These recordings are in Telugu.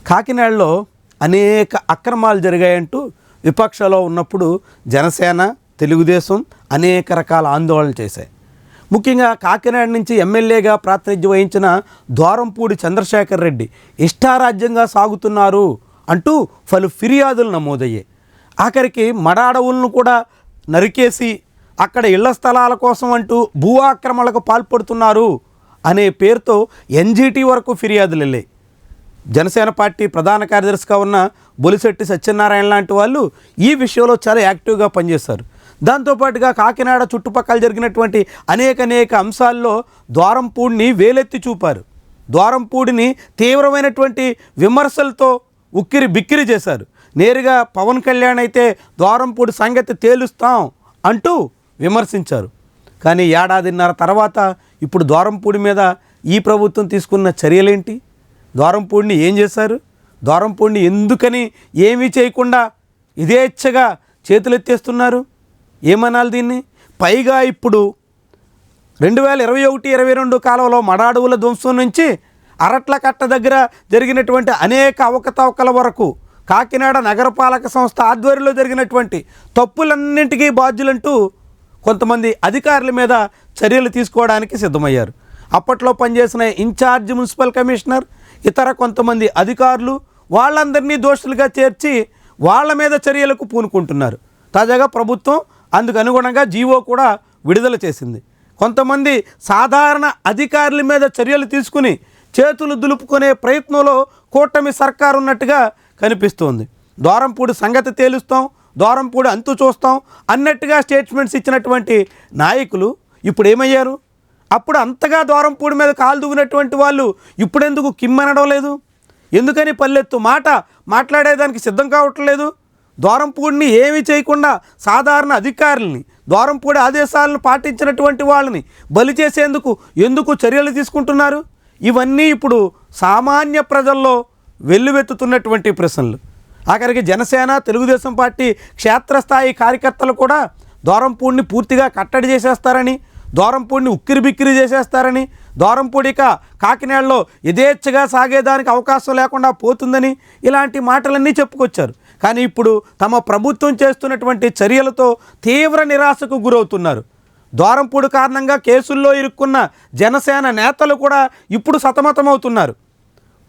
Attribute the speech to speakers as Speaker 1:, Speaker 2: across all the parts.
Speaker 1: కాకినాడలో అనేక అక్రమాలు జరిగాయంటూ విపక్షంలో ఉన్నప్పుడు జనసేన, తెలుగుదేశం అనేక రకాల ఆందోళనలు చేశాయి. ముఖ్యంగా కాకినాడ నుంచి ఎమ్మెల్యేగా ప్రాతినిధ్యం వహించిన ద్వారంపూడి చంద్రశేఖర్ రెడ్డి ఇష్టారాజ్యంగా సాగుతున్నారు అంటూ పలు ఫిర్యాదులు నమోదయ్యాయి. ఆఖరికి మడ అడవులను కూడా నరికేసి అక్కడ ఇళ్ల స్థలాల కోసం అంటూ భూ ఆక్రమణలకు పాల్పడుతున్నారు అనే పేరుతో ఎన్జీటీ వరకు ఫిర్యాదులు వెళ్ళాయి. జనసేన పార్టీ ప్రధాన కార్యదర్శిగా ఉన్న బొలిశెట్టి సత్యనారాయణ లాంటి వాళ్ళు ఈ విషయంలో చాలా యాక్టివ్గా పనిచేశారు. దాంతోపాటుగా కాకినాడ చుట్టుపక్కల జరిగినటువంటి అనేక అంశాల్లో ద్వారంపూడిని వేలెత్తి చూపారు. ద్వారంపూడిని తీవ్రమైనటువంటి విమర్శలతో ఉక్కిరి బిక్కిరి చేశారు. నేరుగా పవన్ కళ్యాణ్ అయితే ద్వారంపూడి సంగతి తేలుస్తాం అంటూ విమర్శించారు. కానీ ఏడాదిన్నర తర్వాత ఇప్పుడు ద్వారంపూడి మీద ఈ ప్రభుత్వం తీసుకున్న చర్యలేంటి? ద్వారంపూడిని ఏం చేశారు? ద్వారంపూడిని ఎందుకని ఏమీ చేయకుండా ఇదేచ్ఛగా చేతులెత్తేస్తున్నారు? ఏమనాలి దీన్ని? పైగా ఇప్పుడు 2021-22 కాలంలో మడ అడవుల ధ్వంసం నుంచి అరట్ల కట్ట దగ్గర జరిగినటువంటి అనేక అవకతవకల వరకు కాకినాడ నగరపాలక సంస్థ ఆధ్వర్యంలో జరిగినటువంటి తప్పులన్నింటికీ బాధ్యులంటూ కొంతమంది అధికారుల మీద చర్యలు తీసుకోవడానికి సిద్ధమయ్యారు. అప్పట్లో పనిచేసిన ఇన్ఛార్జ్ మున్సిపల్ కమిషనర్, ఇతర కొంతమంది అధికారులు వాళ్ళందరినీ దోషులుగా చేర్చి వాళ్ళ మీద చర్యలకు పూనుకుంటున్నారు. తాజాగా ప్రభుత్వం అందుకు అనుగుణంగా జీవో కూడా విడుదల చేసింది. కొంతమంది సాధారణ అధికారుల మీద చర్యలు తీసుకుని చేతులు దులుపుకునే ప్రయత్నంలో కూటమి సర్కారు ఉన్నట్టుగా కనిపిస్తోంది. ద్వారంపూడి సంగతి తేలుస్తాం, ద్వారంపూడి అంతు చూస్తాం అన్నట్టుగా స్టేట్మెంట్స్ ఇచ్చినటువంటి నాయకులు ఇప్పుడు ఏమయ్యారు? అప్పుడు అంతగా ద్వారంపూడి మీద కాలు దూగినటువంటి వాళ్ళు ఇప్పుడెందుకు కిమ్మనడం లేదు? ఎందుకని పల్లెత్తు మాట మాట్లాడేదానికి సిద్ధం కావట్లేదు? ద్వారంపూడిని ఏమీ చేయకుండా సాధారణ అధికారులని, ద్వారంపూడి ఆదేశాలను పాటించినటువంటి వాళ్ళని బలి చేసేందుకు ఎందుకు చర్యలు తీసుకుంటున్నారు? ఇవన్నీ ఇప్పుడు సామాన్య ప్రజల్లో వెల్లువెత్తుతున్నటువంటి ప్రశ్నలు. ఆఖరికి జనసేన, తెలుగుదేశం పార్టీ క్షేత్రస్థాయి కార్యకర్తలు కూడా ద్వారంపూడిని పూర్తిగా కట్టడి చేసేస్తారని, ద్వారంపూడిని ఉక్కిరి బిక్కిరి చేసేస్తారని, ద్వారంపూడిక కాకినాడలో యథేచ్ఛగా సాగేదానికి అవకాశం లేకుండా పోతుందని ఇలాంటి మాటలన్నీ చెప్పుకొచ్చారు. కానీ ఇప్పుడు తమ ప్రభుత్వం చేస్తున్నటువంటి చర్యలతో తీవ్ర నిరాశకు గురవుతున్నారు. ద్వారంపూడి కారణంగా కేసుల్లో ఇరుక్కున్న జనసేన నేతలు కూడా ఇప్పుడు సతమతమవుతున్నారు.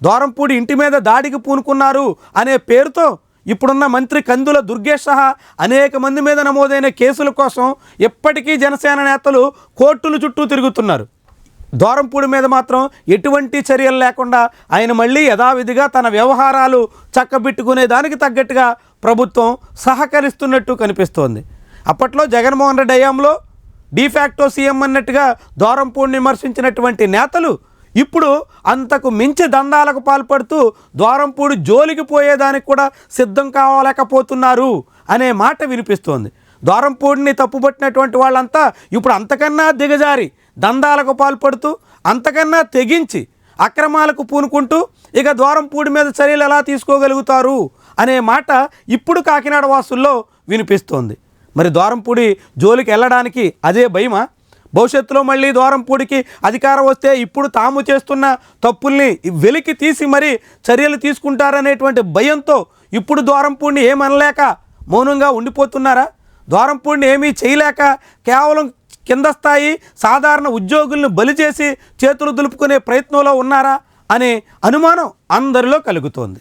Speaker 1: ద్వారంపూడి ఇంటి మీద దాడికి పూనుకున్నారు అనే పేరుతో ఇప్పుడున్న మంత్రి కందుల దుర్గేష్ సహా అనేక మంది మీద నమోదైన కేసుల కోసం ఇప్పటికీ జనసేన నేతలు కోర్టుల చుట్టూ తిరుగుతున్నారు. ద్వారంపూడి మీద మాత్రం ఎటువంటి చర్యలు లేకుండా ఆయన మళ్ళీ యథావిధిగా తన వ్యవహారాలు చక్కబెట్టుకునే దానికి తగ్గట్టుగా ప్రభుత్వం సహకరిస్తున్నట్టు కనిపిస్తోంది. అప్పట్లో జగన్మోహన్ రెడ్డి హయాంలో డిఫాక్టో సీఎం అన్నట్టుగా ద్వారంపూడిని విమర్శించినటువంటి నేతలు ఇప్పుడు అంతకు మించి దందాలకు పాల్పడుతూ ద్వారంపూడి జోలికి పోయేదానికి కూడా సిద్ధం కావలేకపోతున్నారు అనే మాట వినిపిస్తోంది. ద్వారంపూడిని తప్పుపట్టినటువంటి వాళ్ళంతా ఇప్పుడు అంతకన్నా దిగజారి దందాలకు పాల్పడుతూ అంతకన్నా తెగించి అక్రమాలకు పూనుకుంటూ ఇక ద్వారంపూడి మీద చర్యలు ఎలా తీసుకోగలుగుతారు అనే మాట ఇప్పుడు కాకినాడ వాసుల్లో వినిపిస్తోంది. మరి ద్వారంపూడి జోలికి వెళ్ళడానికి అదే భయమా? భవిష్యత్తులో మళ్ళీ ద్వారంపూడికి అధికారం వస్తే ఇప్పుడు తాము చేస్తున్న తప్పుల్ని వెలికి తీసి మరీ చర్యలు తీసుకుంటారనేటువంటి భయంతో ఇప్పుడు ద్వారంపూడిని ఏమనలేక మౌనంగా ఉండిపోతున్నారా? ద్వారంపూడిని ఏమీ చేయలేక కేవలం కింద స్థాయి సాధారణ ఉద్యోగులను బలి చేసి చేతులు దులుపుకునే ప్రయత్నంలో ఉన్నారా అనే అనుమానం అందరిలో కలుగుతోంది.